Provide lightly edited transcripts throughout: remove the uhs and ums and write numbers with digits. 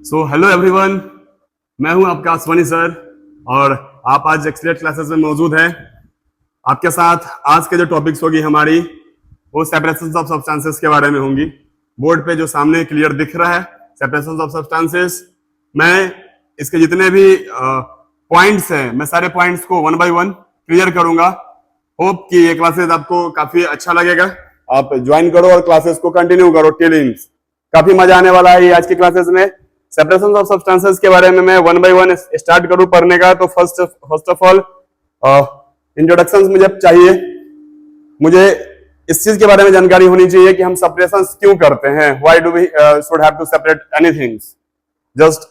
Hello everyone, मैं हूं आपका आसवानी सर और आप आज एक्सलेट क्लासेस में मौजूद हैं। आपके साथ आज के जो टॉपिक्स होगी हमारी वो सेपरेशन ऑफ सब्सटेंसेस के बारे में होंगी। बोर्ड पे जो सामने क्लियर दिख रहा है सेपरेशन ऑफ सब्सटेंसेस, मैं इसके जितने भी पॉइंट्स हैं मैं सारे पॉइंट्स को वन बाय वन क्लियर करूंगा। होप कि ये क्लासेस आपको काफी अच्छा लगेगा। आप ज्वाइन करो और क्लासेस को कंटिन्यू करो टिल एंड। काफी मजा आने वाला है आज की क्लासेस में। सेपरेशन ऑफ सब्सटेंसेस के बारे में मैं वन बाय वन स्टार्ट करूं पढ़ने का, तो फर्स्ट ऑफ ऑल इंट्रोडक्शन मुझे चाहिए। मुझे इस चीज के बारे में जानकारी होनी चाहिए कि हम सेपरेशन क्यों करते हैं। Why do we should have to separate anything. Just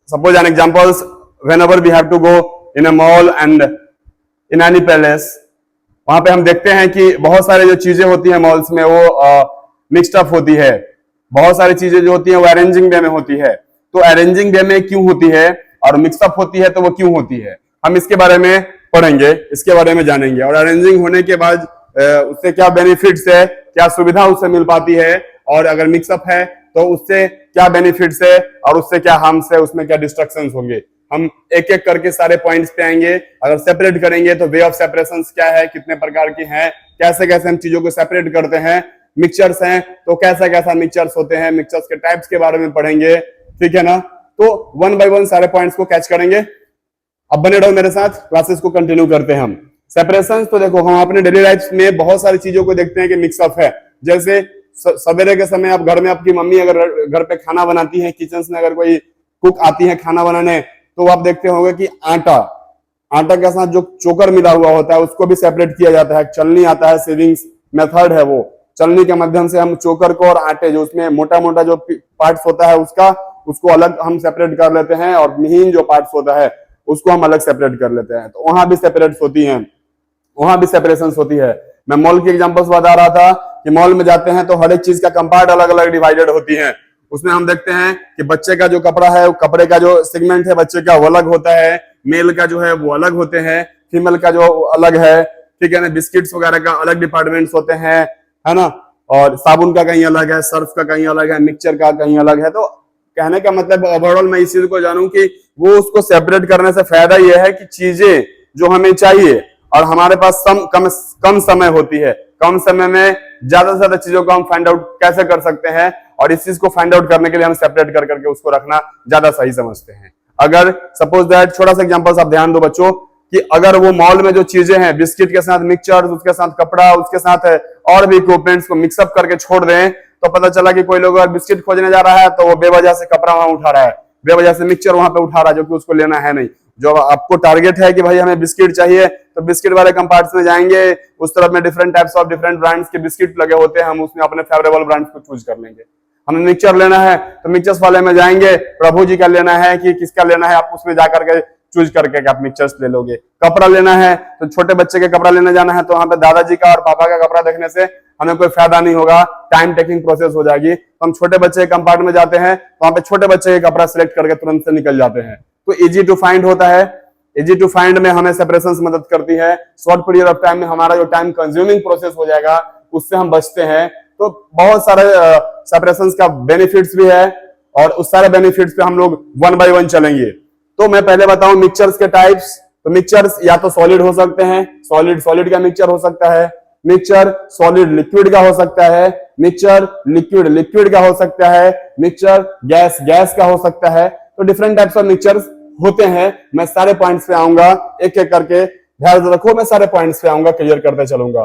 suppose an examples, whenever we have to go in a mall and in any palace, वहां पे हम देखते हैं कि बहुत सारे जो चीजें होती है मॉल्स में वो मिक्स्ड अप होती है। बहुत सारी चीजें जो होती है वो अरेंजिंग वे में होती है। तो अरेंजिंग वे में क्यों होती है और मिक्सअप होती है तो वो क्यों होती है, हम इसके बारे में पढ़ेंगे, इसके बारे में जानेंगे। और अरेंजिंग होने के बाद उससे क्या बेनिफिट्स है, क्या सुविधा उससे मिल पाती है, और अगर मिक्सअप है तो उससे क्या बेनिफिट्स है और उससे क्या हार्म्स है, उसमें क्या डिस्ट्रक्शंस होंगे। हम एक एक करके सारे पॉइंट्स पे आएंगे। अगर सेपरेट करेंगे तो वे ऑफ सेपरेशन क्या है, कितने प्रकार की हैं, कैसे कैसे हम चीजों को सेपरेट करते हैं। मिक्सचर्स हैं तो कैसा कैसा मिक्सचर्स होते हैं, मिक्सचर्स के टाइप्स के बारे में पढ़ेंगे, ठीक है ना। तो वन बाय वन सारे पॉइंट्स को कैच करेंगे। अब बने रहो मेरे साथ, क्लासेस को कंटिन्यू करते हैं हम। सेपरेशन तो देखो हम अपने डेली लाइफ में बहुत सारी चीजों को देखते हैं कि मिक्सअप है। जैसे सवेरे के समय आप घर में आपकी मम्मी अगर घर पे खाना बनाती है, किचन में अगर कोई कुक आती है खाना बनाने, तो आप देखते होंगे कि आटा के साथ जो चोकर मिला हुआ होता है उसको भी सेपरेट किया जाता है। चलनी आता है, सेविंग्स मेथड है वो। चलनी के माध्यम से हम चोकर को और आटे जो उसमें मोटा मोटा जो पार्ट्स होता है उसको अलग हम सेपरेट कर लेते हैं, और महीन जो पार्ट्स होता है उसको हम अलग सेपरेट कर लेते हैं। तो वहां भी सेपरेट होती हैं, वहां भी सेपरेशन होती है। मैं मॉल की एग्जांपल्स बता रहा था कि मॉल में जाते हैं तो हर एक चीज का कंपार्ट अलग अलग डिवाइडेड होती है। उसमें हम देखते हैं कि बच्चे का जो कपड़ा है, कपड़े का जो सेगमेंट है बच्चे का वो अलग होता है, मेल का जो है वो अलग होते हैं, फीमेल का जो अलग है, ठीक है ना। बिस्किट्स वगैरह का अलग डिपार्टमेंट्स होते हैं, है ना। और साबुन का कहीं अलग है, सर्फ का कहीं अलग है, मिक्सचर का कहीं अलग है। तो कहने का मतलब ओवरऑल मैं इस चीज को जानूं कि वो उसको सेपरेट करने से फायदा यह है कि चीजें जो हमें चाहिए और हमारे पास कम समय होती है, कम समय में ज्यादा से ज्यादा चीजों को हम फाइंड आउट कैसे कर सकते हैं, और इस चीज को फाइंड आउट करने के लिए हम सेपरेट कर करके उसको रखना ज्यादा सही समझते हैं। अगर सपोज दैट, छोटा सा एग्जांपल आप ध्यान दो बच्चों, कि अगर वो मॉल में जो चीजें हैं बिस्किट के साथ मिक्सचर, उसके साथ कपड़ा, उसके साथ और भी इक्विपमेंट्स को मिक्सअप करके छोड़ दें, तो पता चला कि कोई लोग अगर बिस्किट खोजने जा रहा है तो वो बेवजह से कपड़ा वहां उठा रहा है, बेवजह से मिक्सचर वहां पे उठा रहा है, जो कि उसको लेना है नहीं। जो आपको टारगेट है कि भाई हमें बिस्किट चाहिए, तो बिस्किट वाले कंपार्ट्स में जाएंगे, उस तरफ में different types of different brands के बिस्किट लगे होते हैं, हम उसमें अपने फेवरेबल ब्रांड्स को चूज कर लेंगे। हमें मिक्सचर लेना है तो मिक्सचर्स वाले में जाएंगे, प्रभु जी का लेना है कि किसका लेना है, आप उसमें जाकर के चूज करके आप मिक्सचर्स ले लोगे। कपड़ा लेना है तो छोटे बच्चे के कपड़ा लेने जाना है, तो वहां पे दादाजी का और पापा का कपड़ा देखने से हमें कोई फायदा नहीं होगा, टाइम टेकिंग प्रोसेस हो जाएगी। तो हम छोटे बच्चे के कंपार्ट में जाते हैं तो वहां पे छोटे बच्चे के कपड़ा सिलेक्ट करके तुरंत से निकल जाते हैं। तो इजी टू फाइंड होता है। इजी टू फाइंड में हमें सेपरेशन मदद करती है। शॉर्ट पीरियड ऑफ टाइम में हमारा जो टाइम कंज्यूमिंग प्रोसेस हो जाएगा उससे हम बचते हैं। तो बहुत सारे सेपरेशन का बेनिफिट्स भी है, और उस सारे बेनिफिट्स पे हम लोग वन बाय वन चलेंगे। तो मैं पहले बताऊं मिक्सचर्स के टाइप्स। तो मिक्सचर्स या तो सॉलिड हो सकते हैं, सॉलिड का मिक्सचर हो सकता है, मिक्सचर सॉलिड लिक्विड का हो सकता है, मिक्सचर लिक्विड का हो सकता है, मिक्सचर गैस का हो सकता है। तो डिफरेंट टाइप्स ऑफ मिक्सचर्स होते हैं। मैं सारे पॉइंट्स पे आऊंगा एक एक करके, ध्यान रखो मैं सारे पॉइंट्स पे आऊंगा, क्लियर करते चलूंगा।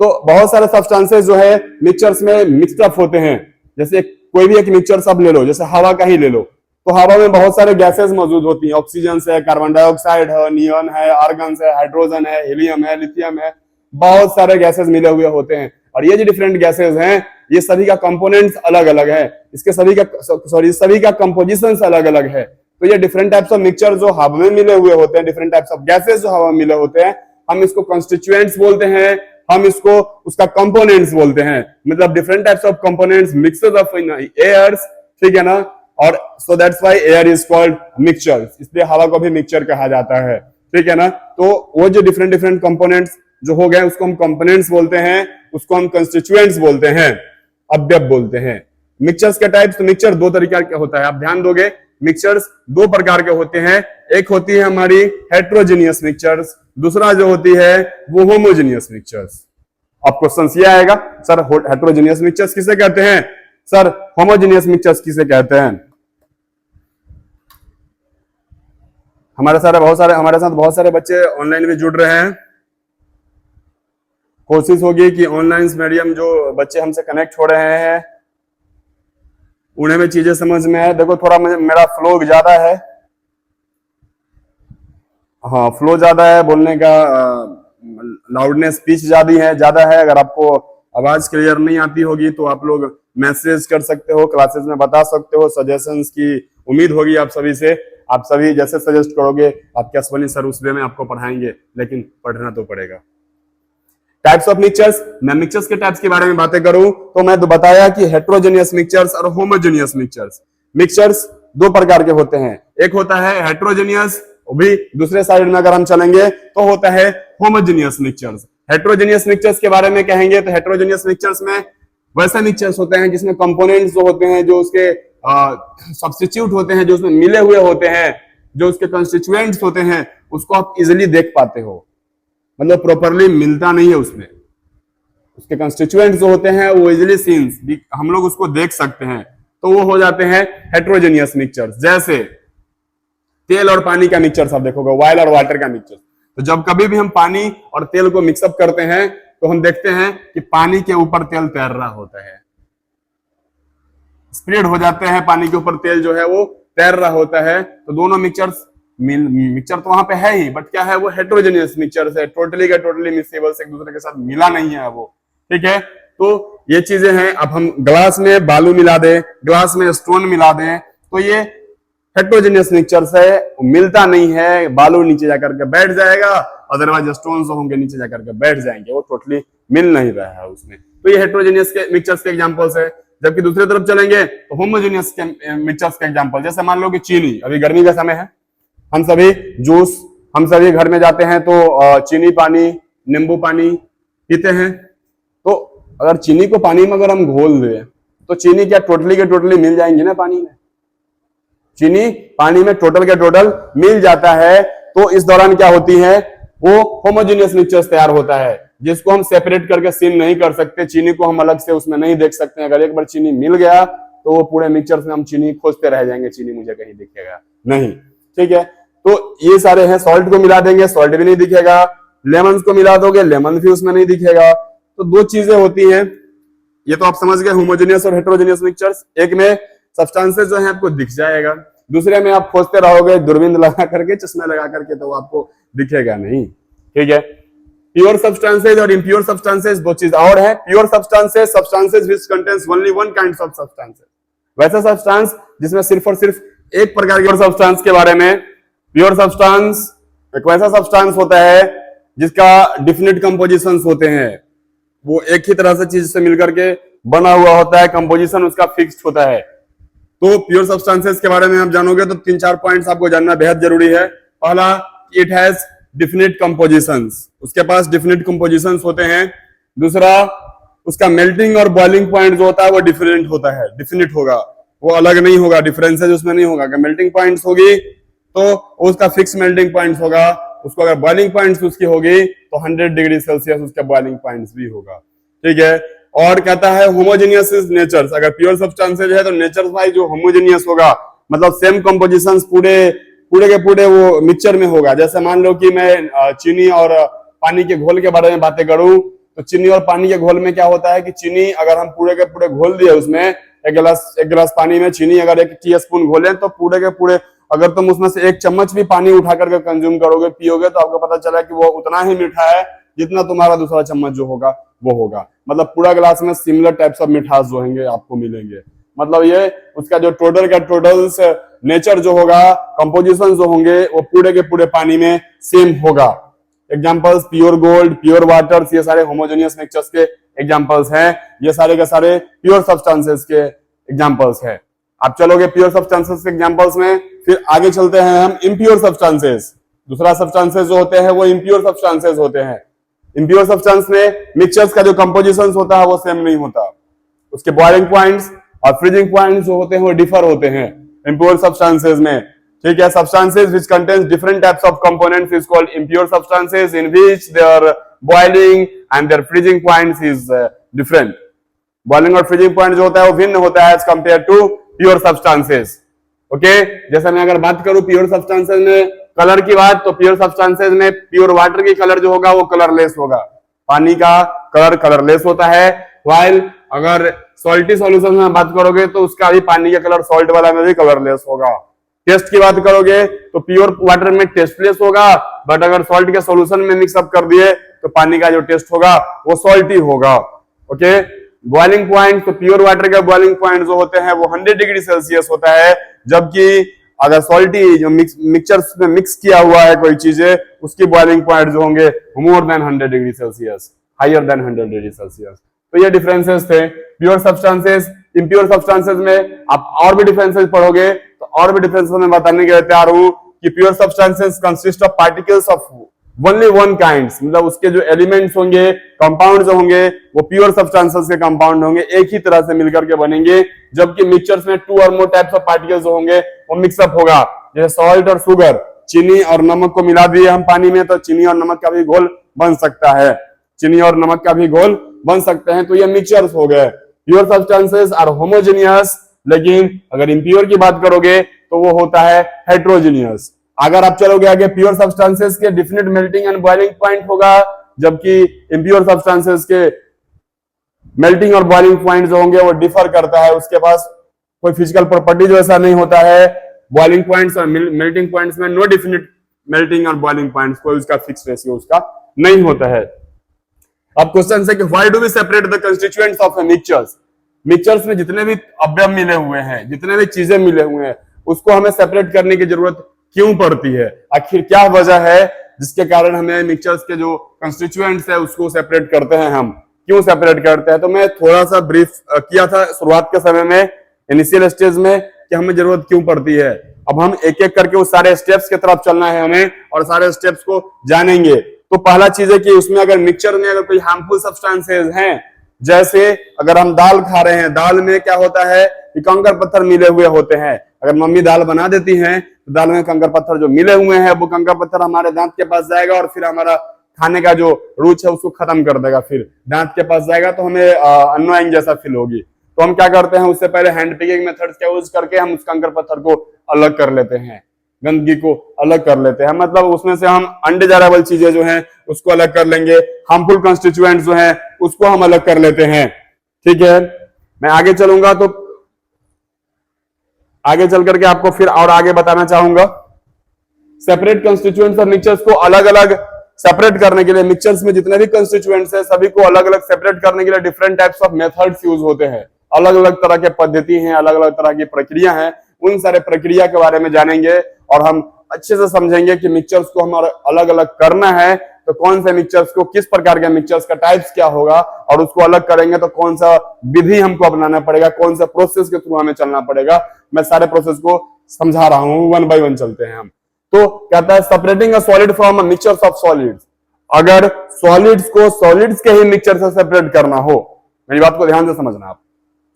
तो बहुत सारे सब्सटेंसेस जो है मिक्सचर्स में मिक्स्ड अप होते हैं। जैसे कोई भी एक मिक्सचर सब ले लो, जैसे हवा का ही ले लो, तो हवा में बहुत सारे गैसेस मौजूद होती हैं। ऑक्सीजन है, कार्बन डाइऑक्साइड है, नियॉन है, आर्गन है, हाइड्रोजन है, हीलियम है, लिथियम है, बहुत सारे गैसेस मिले हुए होते हैं। और ये जो डिफरेंट गैसेस हैं ये सभी का कंपोनेंट्स अलग अलग है, इसके सभी का कंपोजिशन अलग अलग है। तो ये डिफरेंट टाइप्स ऑफ मिक्सचर जो हवा में मिले हुए होते हैं, डिफरेंट टाइप्स ऑफ गैसेस जो हवा में मिले होते हैं, हम इसको कॉन्स्टिट्यूएंट्स बोलते हैं, हम इसको उसका कंपोनेंट्स बोलते हैं। मतलब different types of components mixes of airs, ठीक है ना। और so that's why air is called mixture, इसलिए हवा को भी मिक्सचर कहा जाता है, ठीक है ना। तो वो जो डिफरेंट कंपोनेंट्स जो हो गए उसको हम कंपोनेंट्स बोलते हैं, उसको हम कंस्टिट्यूएंट्स बोलते हैं, अवयव बोलते हैं। मिक्सचर्स के टाइप्स, तो मिक्सचर दो तरीके का होता है, आप ध्यान दोगे। मिक्सचर्स दो प्रकार के होते हैं, एक होती है हमारी हेट्रोजेनियस मिक्सचर्स, दूसरा जो होती है वो होमोजेनियस मिक्सचर्स। अब क्वेश्चन ये आएगा, सर हेट्रोजेनियस मिक्सचर्स किसे कहते हैं, सर होमोजेनियस मिक्सचर्स किसे कहते हैं। हमारे साथ बहुत सारे बच्चे ऑनलाइन भी जुड़ रहे हैं। कोशिश होगी कि ऑनलाइन मीडियम जो बच्चे हमसे कनेक्ट हो रहे हैं उन्हें भी चीजें समझ में आए। देखो थोड़ा मेरा फ्लो ज्यादा है, हाँ फ्लो ज्यादा है, बोलने का लाउडनेस पिच ज्यादा है। अगर आपको आवाज क्लियर नहीं आती होगी तो आप लोग मैसेज कर सकते हो, क्लासेस में बता सकते हो, सजेशंस की उम्मीद होगी आप सभी से। आप सभी जैसे सजेस्ट करोगे आपके अश्वनी सर उस वे में आपको पढ़ाएंगे, लेकिन पढ़ना तो पड़ेगा। टाइप्स ऑफ मिक्सचर्स, मैं मिक्सचर्स के टाइप्स के बारे में बातें करूं तो मैं तो बताया कि हेट्रोजेनियस मिक्सचर्स और होमोजेनियस मिक्सचर्स। मिक्सचर्स दो प्रकार के होते हैं, एक होता है हेट्रोजेनियस, भी दूसरे साइड में अगर हम चलेंगे तो होता है होमोजेनियस मिक्सचर्स। हेट्रोजेनियस मिक्सचर्स के बारे में कहेंगे तो हेट्रोजेनियस मिक्सचर्स में वैसे मिक्सचर्स होते हैं जिसमें कंपोनेंट्स जो होते हैं, जो उसके सब्स्टिट्यूट होते हैं, जो उसमें मिले हुए होते हैं, जो उसके कंस्टिट्यूएंट्स होते हैं, उसको आप इजिली देख पाते हो, मतलब प्रॉपरली मिलता नहीं है उसमें। उसके कंस्टिट्यूएंट्स जो होते हैं वो इजिली सीन्स, हम लोग उसको देख सकते हैं, तो वो हो जाते हैं हेट्रोजेनियस मिक्सचर्स। जैसे तेल और पानी का मिक्सचर आप देखोगे, ऑयल और वाटर का मिक्सचर। तो जब कभी भी हम पानी और तेल को मिक्सअप करते हैं तो हम देखते हैं कि पानी के ऊपर तेल तैर रहा होता है, स्प्रेड हो जाते हैं, पानी के ऊपर तेल जो है वो तैर रहा होता है। तो दोनों मिक्सचर तो वहां पे है ही, बट क्या है वो हेट्रोजेनियस मिक्सचर है, टोटली का टोटली मिक्सेबल से एक दूसरे के साथ मिला नहीं है वो, ठीक है। तो ये चीजें हैं। अब हम ग्लास में बालू मिला दें, ग्लास में स्टोन मिला दें, तो ये हेट्रोजेनियस मिक्सचर है, मिलता नहीं है, बालू नीचे जाकर के बैठ जाएगा, अदरवाइज स्टोन जो होंगे नीचे जाकर के बैठ जाएंगे, वो टोटली मिल नहीं रहा है उसमें। तो ये हेट्रोजेनियस के मिक्सचर्स के एग्जांपल्स है। जबकि दूसरी तरफ चलेंगे तो होमोजेनियस के मिक्सचर्स के एग्जांपल, जैसे मान लो कि चीनी, अभी गर्मी का समय है, हम सभी जूस, हम सभी घर में जाते हैं तो चीनी पानी, नींबू पानी पीते हैं। तो अगर चीनी को पानी में अगर हम घोल दें तो चीनी क्या टोटली के टोटली मिल जाएंगी ना पानी में, चीनी पानी में टोटल के टोटल मिल जाता है। तो इस दौरान क्या होती है, वो होमोजेनियस मिक्सचर्स तैयार होता है, जिसको हम सेपरेट करके सीन नहीं कर सकते, चीनी को हम अलग से उसमें नहीं देख सकते। अगर एक बार चीनी मिल गया तो वो पूरे मिक्सचर्स में हम चीनी खोजते रह जाएंगे, चीनी मुझे कहीं दिखेगा नहीं, ठीक है। तो ये सारे हैं। सॉल्ट को मिला देंगे, सॉल्ट भी नहीं दिखेगा, लेमन को मिला दोगे, लेमन भी उसमें नहीं दिखेगा। तो दो चीजें होती हैं, ये तो आप समझ गए होमोजेनियस और हेट्रोजेनियस मिक्सचर्स। एक में सब्सटेंसेस जो है आपको दिख जाएगा, दूसरे में आप खोजते रहोगे दूरबीन लगा करके, चश्मा लगा करके, तो आपको दिखेगा नहीं, ठीक है। प्योर सब्सटेंसेस और इम्प्योर सब्सटेंसेस दो चीज और है। Pure substances which contains only one kind of substances, वैसा सब्सटेंस जिसमें सिर्फ और सिर्फ एक प्रकार के सब्सटेंस के बारे में। प्योर सब्सटेंस एक वैसा सब्सटेंस होता है जिसका डिफिनिट कंपोजिशंस होते हैं, वो एक ही तरह से चीज से मिलकर के बना हुआ होता है, कंपोजिशन उसका फिक्स्ड होता है। तो प्योर सब्सटेंसेस के बारे में आप जानोगे तो 3-4 पॉइंट्स आपको जानना बेहद जरूरी है। पहला, इट हैज डिफिनिट कंपोजिशंस, उसके पास डिफिनिट कंपोजिशंस होते हैं। दूसरा, उसका मेल्टिंग और बॉइलिंग पॉइंट जो होता है वो डिफरेंट होता है, डिफिनिट होगा, वो अलग नहीं होगा, डिफरेंसेस उसमें नहीं होगा। अगर मेल्टिंग पॉइंट्स होगी तो उसका फिक्स मेल्टिंग पॉइंट्स होगा, उसको अगर बॉइलिंग पॉइंट्स उसकी होगी तो 100 डिग्री सेल्सियस उसका बॉइलिंग पॉइंट्स भी होगा, ठीक है। और कहता है होमोजेनियस इज नेचर्स, अगर प्योर सब्सटेंसेज है तो नेचर वाइज जो होमोजेनियस होगा, मतलब सेम कंपोजिशंस पूरे के पूरे वो मिक्सचर में होगा। जैसे मान लो कि मैं चीनी और पानी के घोल के बारे में बातें करूं तो चीनी और पानी के घोल में क्या होता है कि चीनी अगर हम पूरे के पूरे घोल दिए, उसमें एक गिलास पानी में चीनी अगर 1 टीस्पून घोले तो पूरे के पूरे अगर तुम उसमें से 1 चम्मच भी पानी उठा करके कंज्यूम करोगे, पियोगे, तो आपको पता चला कि वो उतना ही मीठा है जितना तुम्हारा दूसरा चम्मच जो होगा वो होगा। मतलब पूरा गिलास में सिमिलर टाइप्स ऑफ मिठास जो होंगे आपको मिलेंगे। मतलब ये उसका जो टोटल का टोटल्स नेचर जो होगा, कंपोजिशन जो होंगे वो पूरे के पूरे पानी में सेम होगा। Examples pure gold, pure water, ये सारे होमोजेनियस मिक्सचर्स के एग्जांपल्स हैं। ये सारे के सारे प्योर सब्सटेंसेस के एग्जांपल्स हैं। आप चलोगे प्योर सब्सटेंसेस के एग्जांपल्स में, फिर आगे चलते हैं हम इम्प्योर सब्सटेंसेस। दूसरा सब्सटेंसेस जो होते हैं वो इम्प्योर सब्सटेंसेस होते हैं। इम्प्योर सब्सटेंस में मिक्सचर्स का जो कंपोजिशन होता है वो सेम नहीं होता, उसके बॉइलिंग पॉइंट्स और फ्रीजिंग पॉइंट्स जो होते हैं वो डिफर होते हैं। impure substances में, ठीक है। substances which contains different types of components is called impure substances in which their boiling and their freezing points is different. Boiling और फ्रीजिंग पॉइंट जो होता है वो भिन्न होता है as compare to pure substances. Okay, जैसे मैं अगर बात करूं प्योर सब्सटेंसेस में कलर की बात, तो प्योर सब्सटेंसेस में प्योर वाटर की कलर जो होगा वो कलरलेस होगा, पानी का कलर कलरलेस होता है। व्हाइल अगर सॉल्टी सॉल्यूशन में बात करोगे तो उसका भी पानी का कलर सॉल्ट वाला में भी कलरलेस होगा। टेस्ट की बात करोगे तो प्योर वाटर में टेस्टलेस होगा, बट अगर सॉल्ट के सॉल्यूशन में मिक्सअप कर दिए तो पानी का जो टेस्ट होगा वो सॉल्टी होगा। ओके, बॉइलिंग पॉइंट, तो प्योर वाटर का बॉइलिंग पॉइंट जो होते हैं वो 100 डिग्री सेल्सियस होता है, जबकि अगर सॉल्टी जो मिक्सचर में मिक्स किया हुआ है कोई चीजें, उसकी बॉइलिंग पॉइंट जो होंगे more than 100 degree Celsius, higher than 100 degree Celsius. तो ये डिफरेंसेस थे प्योर सब्सटेंसेस। इम्प्योर सब्सटेंसेस में आप और भी डिफरेंसेस पढ़ोगे, तो और भी डिफरेंसेस में बताने के लिए तैयार हूं कि pure substances consist of particles of only one kinds, मतलब उसके जो एलिमेंट्स होंगे, कंपाउंड जो होंगे वो प्योर सब्सटेंसेस के कंपाउंड होंगे, एक ही तरह से मिलकर के बनेंगे। जबकि मिक्सचर्स में 2 और मोर टाइप्स ऑफ पार्टिकल्स जो होंगे वो मिक्सअप होगा, जैसे सॉल्ट और शुगर, चीनी और नमक को मिला दिए हम पानी में तो चीनी और नमक का भी घोल बन सकता है, चीनी और नमक का भी घोल बन सकते हैं। तो ये मिक्सचर्स हो गए। प्योर सब्सटेंसेस आर होमोजेनियस, लेकिन अगर इम्प्योर की बात करोगे तो वो होता है हेट्रोजेनियस। अगर आप चलोगे आगे, प्योर सब्सटेंसेस के definite melting and boiling point होगा, जबकि इम्प्योर सब्सटेंसेस के मेल्टिंग और बॉइलिंग पॉइंट जो होंगे वो डिफर करता है, उसके पास कोई फिजिकल प्रॉपर्टी जो ऐसा नहीं होता है। बॉइलिंग पॉइंट्स और मेल्टिंग पॉइंट्स में नो डेफिनेट मेल्टिंग और बॉइलिंग पॉइंट्स, कोई उसका फिक्स रेशियो उसका नहीं होता है। अब क्वेश्चन है कि why do we separate the constituents of mixtures. Mixtures में जितने भी अवयव मिले हुए हैं, जितने भी चीजें मिले हुए हैं, उसको हमें सेपरेट करने की जरूरत क्यों पड़ती है? आखिर क्या वजह है जिसके कारण हमें मिक्सचर्स के जो कंस्टिट्यूएंट्स है उसको सेपरेट करते हैं? हम क्यों सेपरेट करते हैं? तो मैं थोड़ा सा ब्रीफ किया था शुरुआत के समय में, इनिशियल स्टेज में, कि हमें जरूरत क्यों पड़ती है। अब हम एक एक करके उस सारे स्टेप्स की तरफ चलना है हमें, और सारे स्टेप्स को जानेंगे। तो पहला चीज है कि उसमें अगर मिक्सचर में अगर कोई हार्मफुल सब्सटेंसेस हैं, जैसे अगर हम दाल खा रहे हैं, दाल में क्या होता है कि कंकर पत्थर मिले हुए होते हैं। अगर मम्मी दाल बना देती हैं तो दाल में कंकर पत्थर जो मिले हुए हैं, वो कंकर पत्थर हमारे दांत के पास जाएगा और फिर हमारा खाने का जो रुचि है उसको खत्म कर देगा, फिर दांत के पास जाएगा तो हमें अननोइंग जैसा फील होगी। तो हम क्या करते हैं, उससे पहले हैंड पिकिंग मेथड्स का यूज करके हम उस कंकर पत्थर को अलग कर लेते हैं, गंदगी को अलग कर लेते हैं। मतलब उसमें से हम अनडिजायरेबल चीजें जो हैं उसको अलग कर लेंगे, हार्मफुल कंस्टिट्यूएंट्स जो हैं उसको हम अलग कर लेते हैं। ठीक है, मैं आगे चलूंगा तो आगे चल करके आपको फिर और आगे बताना चाहूंगा। सेपरेट कंस्टिट्यूएंट्स और मिक्सचर्स को अलग अलग सेपरेट करने के लिए, मिक्सचर्स में जितने भी कंस्टिट्यूएंट्स हैं सभी को अलग अलग सेपरेट करने के लिए different types of methods use होते हैं। अलग अलग तरह के पद्धति हैं, अलग अलग तरह की प्रक्रिया हैं। उन सारे प्रक्रिया के बारे में जानेंगे और हम अच्छे से समझेंगे कि मिक्सचर्स को हमारा अलग अलग करना है तो कौन से मिक्सचर्स को, किस प्रकार के मिक्सचर्स का टाइप्स क्या होगा, और उसको अलग करेंगे तो कौन सा विधि हमको अपनाना पड़ेगा, कौन सा प्रोसेस के थ्रू हमें चलना पड़ेगा। मैं सारे प्रोसेस को समझा रहा हूं, 1 बाय 1 चलते हैं हम। तो कहता है separating a solid from a mixtures of solids. अगर सॉलिड्स को सॉलिड्स के ही मिक्सचर से सेपरेट करना हो, मेरी बात को ध्यान से समझना आप,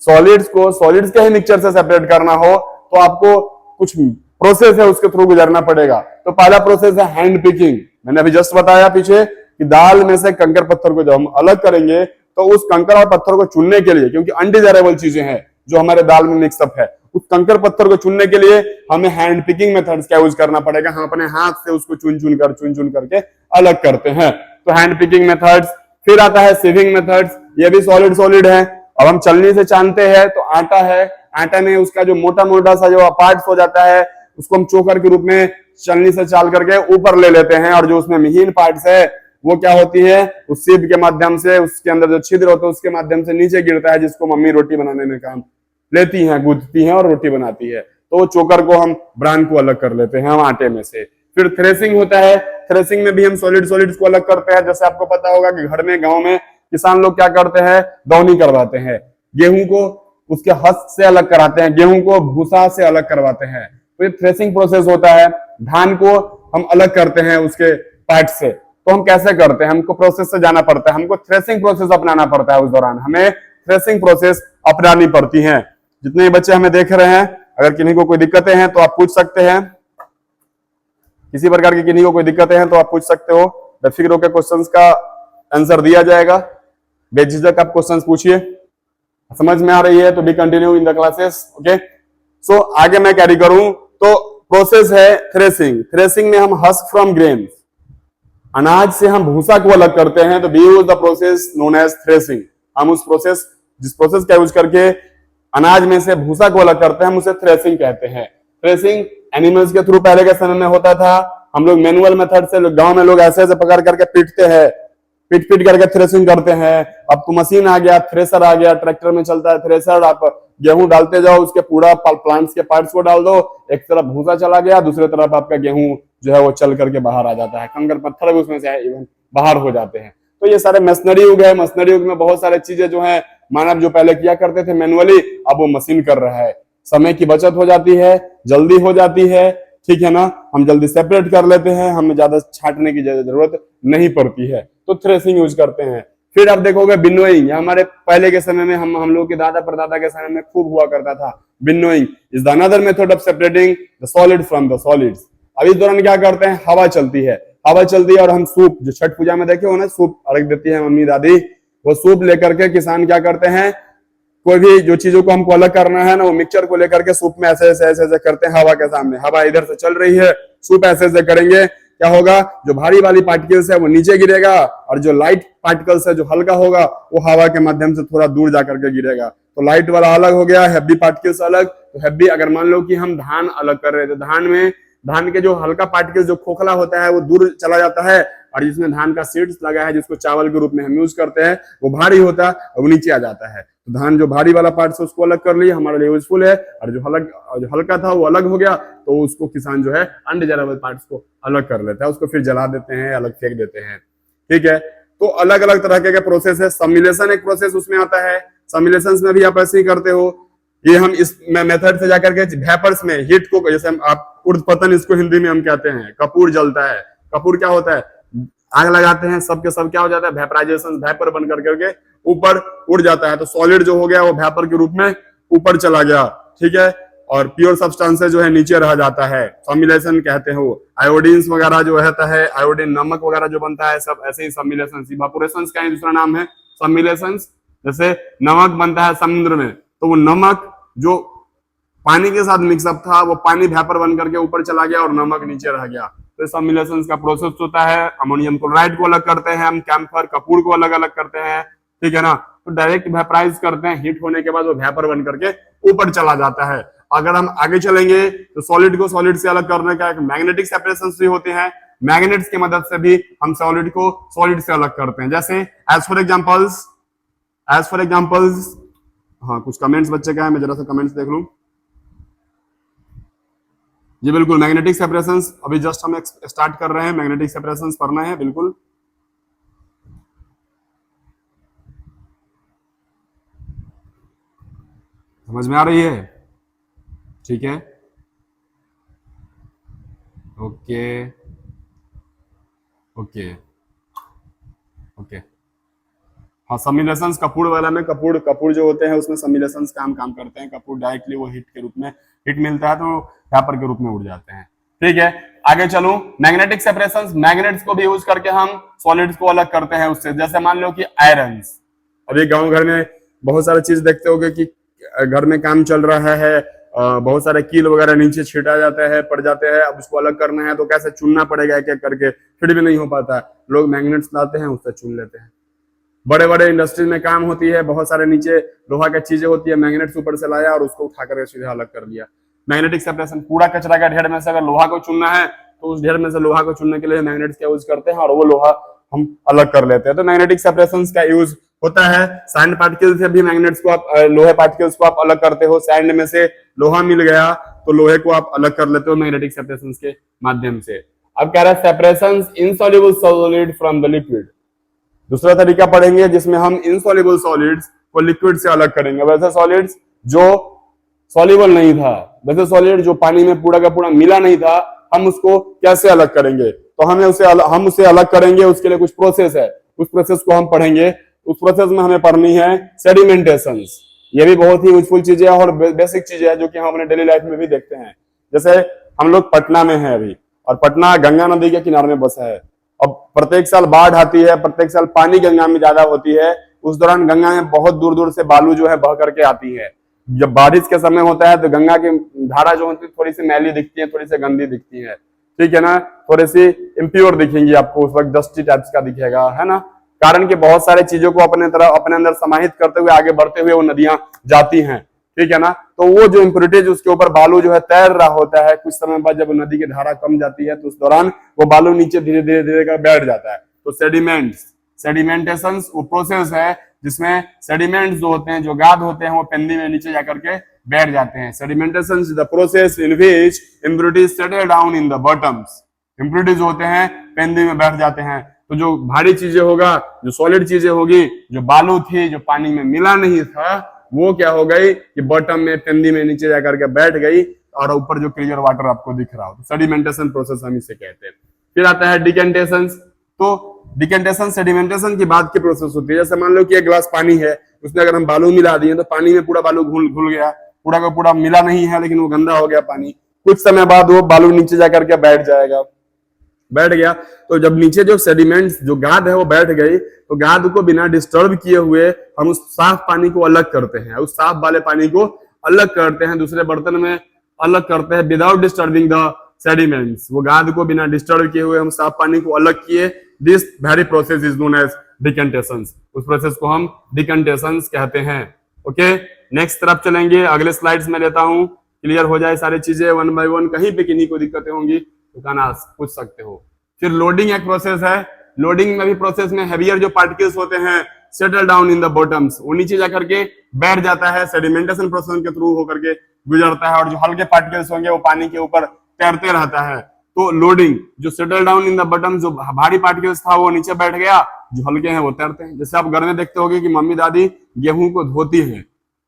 सॉलिड्स को सॉलिड्स के ही मिक्सचर से सेपरेट करना हो तो आपको कुछ प्रोसेस है उसके थ्रू गुजरना पड़ेगा। तो पहला प्रोसेस है हैंड पिकिंग। मैंने अभी जस्ट बताया पीछे कि दाल में से कंकर पत्थर को जब हम अलग करेंगे तो उस कंकर और पत्थर को चुनने के लिए, क्योंकि अनडिजायरेबल चीजें हैं जो हमारे दाल में मिक्सअप है, उस कंकर पत्थर को चुनने के लिए हमें हैंड पिकिंग मेथड्स का यूज करना पड़ेगा। हम अपने हाथ से उसको चुन चुन करके अलग करते हैं, तो हैंड पिकिंग मेथड्स। फिर आता है सीविंग मेथड्स, ये भी सॉलिड है। अब हम चलनी से छानते हैं तो आटा है, आटा में उसका जो मोटा मोटा सा जो पार्ट्स हो जाता है उसको हम चोकर के रूप में चलनी से चाल करके ऊपर ले लेते हैं, और जो उसमें महीन पार्ट्स है वो क्या होती है, उस सीब के माध्यम से, उसके अंदर जो छिद्र होता है उसके माध्यम से नीचे गिरता है, जिसको मम्मी रोटी बनाने में काम लेती हैं, गूंथती हैं और रोटी बनाती है। तो वो चोकर को हम ब्रान को अलग कर लेते हैं हम आटे में से। फिर थ्रेसिंग होता है, थ्रेसिंग में भी हम सॉलिड्स को अलग करते हैं। जैसे आपको पता होगा कि घर में, गाँव में किसान लोग क्या करते हैं, दौनी करवाते हैं, गेहूं को उसके हस्त से अलग कराते हैं, गेहूं को भूसा से अलग करवाते हैं। तो ये थ्रेसिंग प्रोसेस होता है। धान को हम अलग करते हैं उसके पार्ट से। तो हम कैसे करते हैं, हमको प्रोसेस से जाना पड़ता है, हमको थ्रेसिंग प्रोसेस अपनाना पड़ता है। उस दौरान हमें थ्रेसिंग प्रोसेस अपनानी पड़ती है। जितने बच्चे हमें देख रहे हैं अगर किन्हीं को कोई दिक्कतें हैं तो आप पूछ सकते हैं, किसी प्रकार की किन्हीं को कोई दिक्कतें हैं तो आप पूछ सकते हो। बेफिक्र होकर क्वेश्चंस का आंसर दिया जाएगा, बेझिझक आप क्वेश्चंस पूछिए। समझ में आ रही है तो be continue in the classes. Okay, so आगे मैं कैरी करूं तो प्रोसेस है थ्रेसिंग। थ्रेसिंग में हम हस्क फ्रॉम ग्रेन्स, अनाज से हम भूसा को अलग करते हैं, तो we use the process known as threshing. हम उस प्रोसेस, जिस प्रोसेस का यूज करके अनाज में से भूसा को अलग करते हैं, हम उसे थ्रेसिंग कहते हैं। थ्रेसिंग एनिमल्स के थ्रू पहले के समय में होता था। हम लोग मैनुअल मेथड से, गांव में लोग ऐसे ऐसे पकड़ करके पीटते हैं, पीट पीट करके थ्रेसिंग करते हैं। अब तो मशीन आ गया, थ्रेसर आ गया, ट्रैक्टर में चलता है थ्रेसर। आप गेहूं डालते जाओ, उसके पूरा प्लांट्स के पार्ट्स को डाल दो, एक तरफ भूसा चला गया, दूसरी तरफ आपका गेहूं जो है वो चल करके बाहर आ जाता है। कंकर पत्थर भी उसमें से इवन बाहर हो जाते हैं। तो ये सारे मशीनरी युग है। मशीनरी युग में बहुत सारे चीजें जो है मानव जो पहले किया करते थे मैनुअली, अब वो मशीन कर रहा है। समय की बचत हो जाती है, जल्दी हो जाती है, ठीक है ना। हम जल्दी सेपरेट कर लेते हैं, हमें ज्यादा छांटने की जरूरत नहीं पड़ती है, तो थ्रेसिंग यूज करते हैं। फिर आप देखोगे बिनोइंग, हमारे पहले के समय में हम लोग के दादा परदादा के समय में खूब हुआ करता था। Winnowing is the another method of separating the solid from the solids. अब इस दौरान क्या करते हैं, हवा चलती है, हवा चलती है और हम सूप, जो छठ पूजा में देखे हो ना, सूप अर्घ देती है मम्मी दादी, वो सूप लेकर के किसान क्या करते हैं, कोई भी जो चीजों को हमको अलग करना है ना, वो मिक्सचर को लेकर के सूप में ऐसे ऐसे ऐसे ऐसे करते हैं हवा के सामने। हवा इधर से चल रही है, सूप ऐसे ऐसे करेंगे, क्या होगा, जो भारी वाली पार्टिकल्स है वो नीचे गिरेगा और जो लाइट पार्टिकल्स है जो हल्का होगा वो हवा के माध्यम से थोड़ा दूर जाकर के गिरेगा। तो लाइट वाला अलग हो गया, हैवी पार्टिकल्स अलग। तो हैवी, अगर मान लो कि हम धान अलग कर रहे थे, धान में धान के जो हल्का पार्टिकल्स जो खोखला होता है वो दूर चला जाता है, और जिसमें धान का सीड्स लगा है जिसको चावल के रूप में हम यूज करते हैं, वो भारी होता है और वो नीचे आ जाता है। तो धान जो भारी वाला पार्ट है उसको अलग कर लिया, हमारे लिए यूजफुल है, और जो हल्का था वो अलग हो गया, तो उसको किसान जो है अनडिजायरेबल पार्ट्स को अलग कर लेता है, उसको फिर जला देते हैं, अलग फेंक देते हैं। ठीक है, तो अलग अलग तरह के प्रोसेस है। समिलेशन एक प्रोसेस उसमें आता है, समिलेशन में भी आप ऐसे ही करते हो। ये हम इस मेथड से जाकर के वेपर्स में हीट को, जैसे हम आप उर्ध्वपतन इसको हिंदी में हम कहते हैं, कपूर जलता है। कपूर क्या होता है, आग लगाते हैं, सब के सब क्या हो जाता है, वेपराइजेशन, वेपर बन करके ऊपर उड़ जाता है। तो सॉलिड जो हो गया वो वेपर के रूप में ऊपर चला गया, ठीक है, और प्योर सब्सटेंस जो है नीचे रह जाता है, समिलेशन कहते हैं वो। आयोडीन्स वगैरह जो रहता है, आयोडीन नमक वगैरह जो बनता है, सब ऐसे ही समिलेशन। इवापोरेशन का ही दूसरा नाम है समिलेशन। जैसे नमक बनता है समुद्र में, तो वो नमक जो पानी के साथ मिक्सअप था, वो पानी वेपर बन करके ऊपर चला गया और नमक नीचे रह गया। तो समिलेशन का प्रोसेस होता है। अमोनियम क्लोराइड को अलग करते हैं हम, कैम्फर कपूर को अलग अलग करते हैं, ठीक है ना। तो डायरेक्ट वेपराइज करते हैं, हीट होने के बाद वो वेपर बन करके ऊपर चला जाता है। अगर हम आगे चलेंगे तो सॉलिड को सॉलिड से अलग करने का एक मैग्नेटिक सेपरेशन भी होते हैं। मैग्नेट्स की मदद से भी हम सॉलिड को सॉलिड से अलग करते हैं। जैसे एज फॉर एग्जाम्पल्स, हाँ कुछ कमेंट्स बच्चे का है, मैं जरा सा कमेंट्स देख लूं। जी बिल्कुल, मैग्नेटिक सेपरेशंस अभी जस्ट हम स्टार्ट कर रहे हैं, मैग्नेटिक सेपरेशंस पढ़ना है बिल्कुल। समझ में आ रही है, ठीक है, ओके ओके ओके। हाँ, समिलेशंस कपूर वाला में, कपूर जो होते हैं उसमें समिलेशंस काम करते हैं। कपूर डायरेक्टली वो हीट के रूप में, हीट मिलता है तो वेपर के रूप में उड़ जाते हैं। ठीक है, आगे चलो। मैग्नेटिक सेपरेशंस, मैग्नेट्स को भी यूज करके हम सॉलिड्स को अलग करते हैं उससे। जैसे मान लो कि आयरन्स, अभी गांव घर में बहुत सारी चीज देखते होगे कि घर में काम चल रहा है, बहुत सारे कील वगैरह नीचे छिटा जाता है, पड़ जाते हैं। अब उसको अलग करना है तो कैसे चुनना पड़ेगा एक एक करके, फिर भी नहीं हो पाता। लोग मैग्नेट्स लाते हैं, उससे चुन लेते हैं। बड़े बड़े इंडस्ट्रीज में काम होती है, बहुत सारे नीचे लोहा की चीजें होती है, मैग्नेट्स ऊपर से लाया और उसको उठा कर सीधे अलग कर दिया। मैग्नेटिक सेपरेशन, कूड़ा कचरा का ढेर में से अगर लोहा को चुनना है तो उस ढेर में से लोहा को चुनने के लिए मैग्नेट्स का यूज करते हैं और वो लोहा हम अलग कर लेते हैं। तो मैग्नेटिक सेपरेशन का यूज होता है। सैंड पार्टिकल से भी मैग्नेट्स को आप, लोहे पार्टिकल्स को आप अलग करते हो। सैंड में से लोहा मिल गया तो लोहे को आप अलग कर लेते हो मैग्नेटिक सेपरेशन के माध्यम से। अब कह रहा है separation insoluble solid from the liquid. दूसरा तरीका पढ़ेंगे जिसमें हम इनसॉल्युबल सॉलिड्स को लिक्विड से अलग करेंगे। वैसे सॉलिड्स जो सॉल्युबल नहीं था, वैसे सॉलिड जो पानी में पूरा का पूरा मिला नहीं था, हम उसको कैसे अलग करेंगे, तो हम उसे अलग करेंगे। उसके लिए कुछ प्रोसेस है, उस प्रोसेस को हम पढ़ेंगे। उस प्रोसेस में हमें पढ़नी है सेडिमेंटेशन। ये भी बहुत ही यूजफुल चीजें और बेसिक चीजें हैं जो कि हम अपने डेली लाइफ में भी देखते हैं। जैसे हम लोग पटना में हैं अभी, और पटना गंगा नदी के किनारे में बसा है। अब प्रत्येक साल बाढ़ आती है, प्रत्येक साल पानी गंगा में ज्यादा होती है। उस दौरान गंगा में बहुत दूर दूर से बालू जो है बह करके आती है। जब बारिश के समय होता है तो गंगा की धारा जो होती है थोड़ी सी मैली दिखती है, थोड़ी सी गंदी दिखती है, ठीक है ना, थोड़ी सी इम्प्योर दिखेंगी आपको, उस वक्त डस्टी टाइप्स का दिखेगा, है ना। कारण कि बहुत सारे चीजों को अपने अंदर समाहित करते हुए आगे बढ़ते हुए वो नदियां जाती हैं, ठीक है ना। तो वो जो इम्प्योरिटीज उसके ऊपर बालू जो है तैर रहा होता है, कुछ समय बाद जब नदी की धारा कम जाती है तो उस दौरान वो बालू नीचे धीरे धीरे धीरे कर बैठ जाता है। तो सेडिमेंटेशन वो प्रोसेस है जिसमें सेडिमेंट्स जो होते हैं, जो गाद होते हैं, वो पेंदी में नीचे जाकर के बैठ जाते हैं। Sedimentation is the process in which impurities settle down in the bottoms. Impurities होते हैं पेंदी में बैठ जाते हैं। तो जो भारी चीजें होगा, जो सॉलिड चीजें होगी, जो बालू थी जो पानी में मिला नहीं था, वो क्या हो गई कि बॉटम में पेंदी में नीचे जाकर के बैठ गई और ऊपर जो क्लियर वाटर आपको दिख रहा हो। तो सेडिमेंटेशन प्रोसेस हम इसे कहते हैं। फिर आता है डिकेंटेशन। तो डिकेंटेशन सेडिमेंटेशन की बाद की प्रोसेस होती है। जैसे मान लो कि एक गिलास पानी है, उसमें अगर हम बालू मिला दिए तो पानी में पूरा बालू घुल गया, पूरा का पूरा मिला नहीं है लेकिन वो गंदा हो गया पानी। कुछ समय बाद वो बालू नीचे जाकर के बैठ गया। तो जब नीचे जो सेडिमेंट्स जो गाद है वो बैठ गई, तो गाद को बिना डिस्टर्ब किए हुए हम उस साफ पानी को अलग करते हैं, उस साफ वाले पानी को अलग करते हैं, दूसरे बर्तन में अलग करते हैं विदाउट डिस्टर्बिंग द सेडिमेंट्स। वो गाद को बिना डिस्टर्ब किए हुए हम साफ पानी को अलग किए। This very process is known as decantation. उस प्रोसेस को हम डिकेंटेशन कहते हैं। ओके, नेक्स्ट तरफ चलेंगे, अगले स्लाइड्स में लेता हूं, क्लियर हो जाए सारी चीजें वन बाय वन। कहीं पे किन्हीं को दिक्कतें होंगी तो कहना पूछ सकते हो। फिर लोडिंग एक प्रोसेस है। लोडिंग में भी प्रोसेस में हैवियर जो पार्टिकल्स होते हैं settle down in the bottoms, वो नीचे जाकर के बैठ जाता है, सेडिमेंटेशन प्रोसेस के थ्रू होकर के गुजरता है, और जो हल्के पार्टिकल्स होंगे वो पानी के ऊपर तैरते रहता है। तो लोडिंग जो settle down in the bottom, जो भारी पार्टिकल्स था वो नीचे बैठ गया, जो हल्के हैं वो तैरते हैं। जैसे आप घर में देखते होगे कि मम्मी दादी गेहूं को धोती है,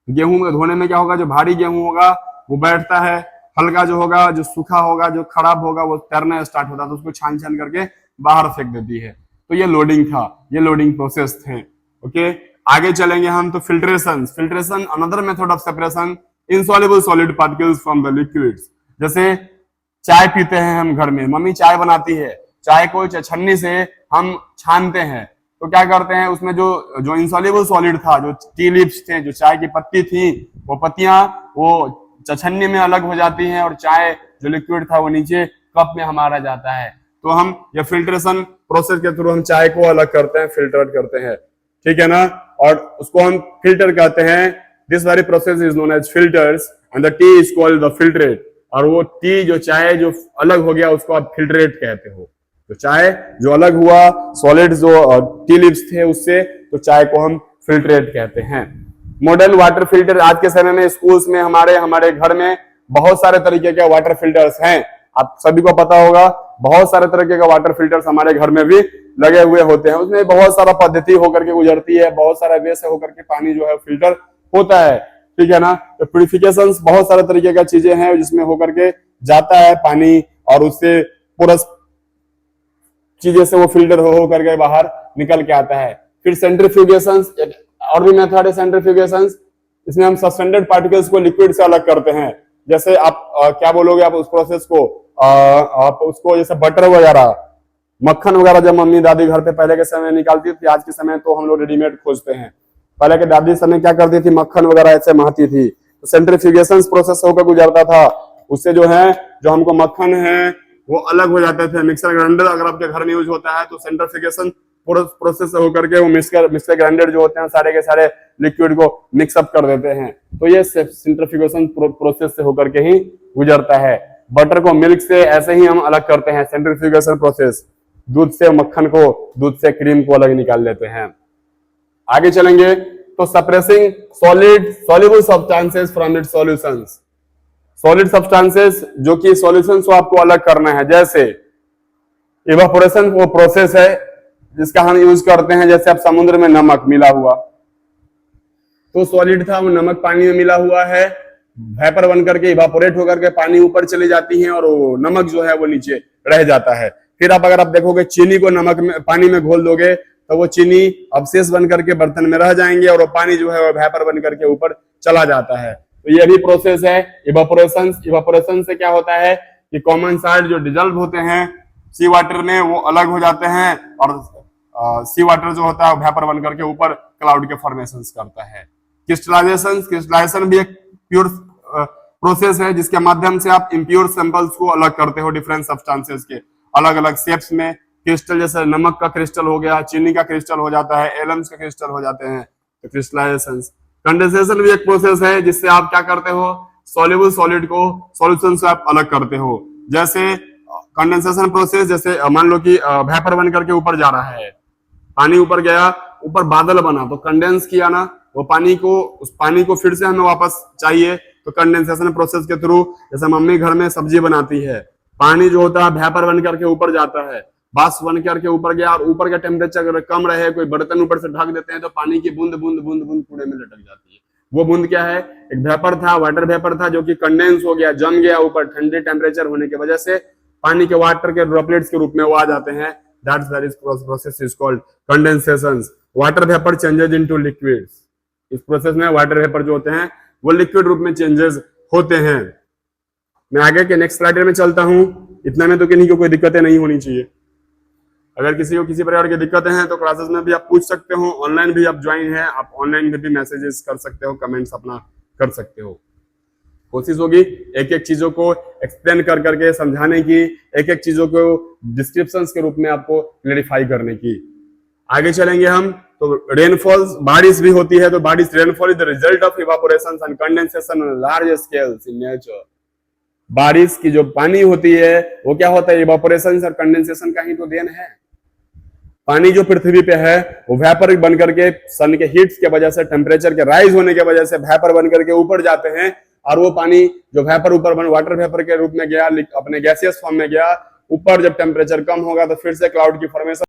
गेहूं में धोने में क्या होगा, जो भारी गेहूं होगा वो बैठता है, हल्का जो होगा, जो सूखा होगा, जो खराब होगा वो तैरना स्टार्ट होता है, तो उसको छान छान करके बाहर फेंक देती है। तो ये लोडिंग था, ये लोडिंग प्रोसेस थे। ओके, आगे चलेंगे हम। तो filtration another method of separation insoluble solid particles from the liquids. जैसे चाय पीते हैं हम घर में, मम्मी चाय बनाती है, चाय को छन्नी से हम छानते हैं, तो क्या करते हैं उसमें जो इनसॉल्युबल सॉलिड था, जो टी लीव्स थे, जो चाय की पत्ती थी, वो पत्तियां वो छन्नी में अलग हो जाती हैं और चाय जो लिक्विड था वो नीचे कप में हमारा जाता है। तो हम ये फिल्ट्रेशन प्रोसेस के थ्रू हम चाय को अलग करते हैं, फिल्टर करते हैं, ठीक है ना, और उसको हम फिल्टर कहते हैं। This very process is known as filters and the tea is called the filtrate. और वो टी जो चाय जो अलग हो गया उसको आप फिल्ट्रेट कहते हो। तो चाय जो अलग हुआ सॉलिड जो टी लीव्स थे उससे, तो चाय को हम फिल्ट्रेट कहते हैं। मॉडर्न वाटर फिल्टर, आज के समय में स्कूल्स में हमारे घर में बहुत सारे तरीके के वाटर फिल्टर्स हैं। आप सभी को पता होगा बहुत सारे तरीके का वाटर फिल्टर्स हमारे घर में भी लगे हुए होते हैं। उसमें बहुत सारा पद्धति होकर के गुजरती है, बहुत सारा वे से होकर के पानी जो है फिल्टर होता है, ठीक है ना। तो प्यूरिफिकेशन बहुत सारे तरीके का चीजें हैं जिसमें होकर के जाता है पानी, और उससे पूरा चीजें से वो फिल्टर हो करके बाहर निकल के आता है। फिर सेंट्रीफ्यूगेशन, और भी मेथड है सेंट्रीफ्यूगेशन। इसमें हम सस्पेंडेड पार्टिकल्स को लिक्विड से अलग करते हैं। जैसे आप क्या बोलोगे आप उस प्रोसेस को, आप उसको जैसे बटर वगैरह, मक्खन वगैरह जब मम्मी दादी घर पे पहले के समय निकालती थी, आज के समय तो हम लोग रेडीमेड खोजते हैं। पहले के दादी समय क्या करती थी, मक्खन वगैरह ऐसे महती थी, तो सेंट्रीफ्यूगेशन प्रोसेस होकर गुजरता था, उससे जो है जो हमको मक्खन है वो अलग हो जाते थे। मिक्सर ग्राइंडर अगर आपके घर में यूज होता है तो सेंट्रीफ्यूगेशन प्रोसेस होकर के वो मिक्सर ग्राइंडर जो होते हैं सारे के सारे लिक्विड को मिक्सअप कर देते हैं। तो ये सेंट्रीफ्यूगेशन प्रोसेस से होकर के ही गुजरता है। बटर को मिल्क से ऐसे ही हम अलग करते हैं, सेंट्रीफ्यूगेशन प्रोसेस। दूध से मक्खन को, दूध से क्रीम को अलग निकाल लेते हैं। आगे चलेंगे तो suppressing soluble substances from its solutions. Solid substances जो कि सॉल्यूशंस को आपको अलग करना है, जैसे इवापोरेशन वो प्रोसेस है जिसका हम यूज करते हैं। जैसे आप समुद्र में नमक मिला हुआ, तो सॉलिड था वो नमक पानी में मिला हुआ है, वेपर बन करके इवापोरेट होकर के पानी ऊपर चली जाती है और वो नमक जो है वो नीचे रह जाता है। फिर अगर आप देखोगे चीनी को नमक में पानी में घोल दोगे तो वो चीनी अवशेष बन करके बर्तन में रह जाएंगे और वो पानी जो है वो वेपर बन करके ऊपर चला जाता है। तो ये भी प्रोसेस है इवापोरेशन। इवापोरेशन से क्या होता है कि कॉमन सॉल्ट जो डिजॉल्व होते हैं सी वाटर में वो अलग हो जाते हैं और सी वाटर जो होता है वेपर बन करके ऊपर क्लाउड के फॉर्मेशन करता है। क्रिस्टलाइजेशन भी एक प्योर प्रोसेस है जिसके माध्यम से आप इम्प्योर सैंपल्स को अलग करते हो डिफरेंट सब्सटेंसेस के अलग अलग शेप्स में। क्रिस्टल जैसे नमक का क्रिस्टल हो गया, चीनी का क्रिस्टल हो जाता है, एलम्स का क्रिस्टल हो जाते हैं, तो क्रिस्टलाइजेशन। कंडेंसेशन भी एक प्रोसेस है जिससे आप क्या करते हो सॉल्युबल सॉलिड को सॉल्यूशन से आप अलग करते हो। जैसे कंडेंसेशन प्रोसेस, जैसे मान लो कि वेपर बन करके ऊपर जा रहा है, पानी ऊपर गया, ऊपर बादल बना तो कंडेंस किया ना, वो पानी को उस पानी को फिर से हमें वापस चाहिए तो कंडेंसेशन प्रोसेस के थ्रू, जैसे मम्मी घर में सब्जी बनाती है, पानी जो होता है वेपर बन करके ऊपर जाता है, बाष्प बन करके ऊपर गया और ऊपर का टेम्परेचर अगर कम रहे, कोई बर्तन ऊपर से ढक देते हैं तो पानी की बूंद बूंद बूंद बूंद कूड़े में लटक जाती है। वो बूंद क्या है, एक वेपर था, वाटर वेपर था जो कि कंडेंस हो गया, जम गया ऊपर, ठंडे टेम्परेचर होने की वजह से पानी के वाटर के ड्रॉपलेट्स के रूप में वो आ जाते हैं। That's what is process is called condensation. Water vapour changes into liquids. इस प्रोसेस में वाटर वेपर जो होते हैं वो लिक्विड रूप में चेंजेस होते हैं। मैं आगे के नेक्स्ट स्लाइड में चलता हूं। इतना में तो किन्हीं को कोई दिक्कतें नहीं होनी चाहिए। अगर किसी को किसी प्रकार की दिक्कतें हैं तो क्लासेस में भी आप पूछ सकते हो, ऑनलाइन भी आप ज्वाइन है, आप ऑनलाइन में भी मैसेजेस कर सकते हो, कमेंट्स अपना कर सकते हो। कोशिश होगी एक एक चीजों को एक्सप्लेन कर करके समझाने की, एक एक चीजों को डिस्क्रिप्शंस के रूप में आपको क्लेरिफाई करने की। आगे चलेंगे हम तो रेनफॉल्स, बारिश भी होती है तो बारिश, rainfall is the result of evaporation and condensation on large scales in nature. बारिश की जो पानी होती है वो क्या होता है, इवापोरेशन और कंडेंसेशन का ही तो देन है। पानी जो पृथ्वी पे है वो वेपर बन करके सन के हीट्स के वजह से, टेम्परेचर के राइज होने के वजह से वेपर बन करके ऊपर जाते हैं और वो पानी जो वेपर ऊपर बन वाटर वेपर के रूप में गया, अपने गैसियस फॉर्म में गया, ऊपर जब टेम्परेचर कम होगा तो फिर से क्लाउड की फॉर्मेशन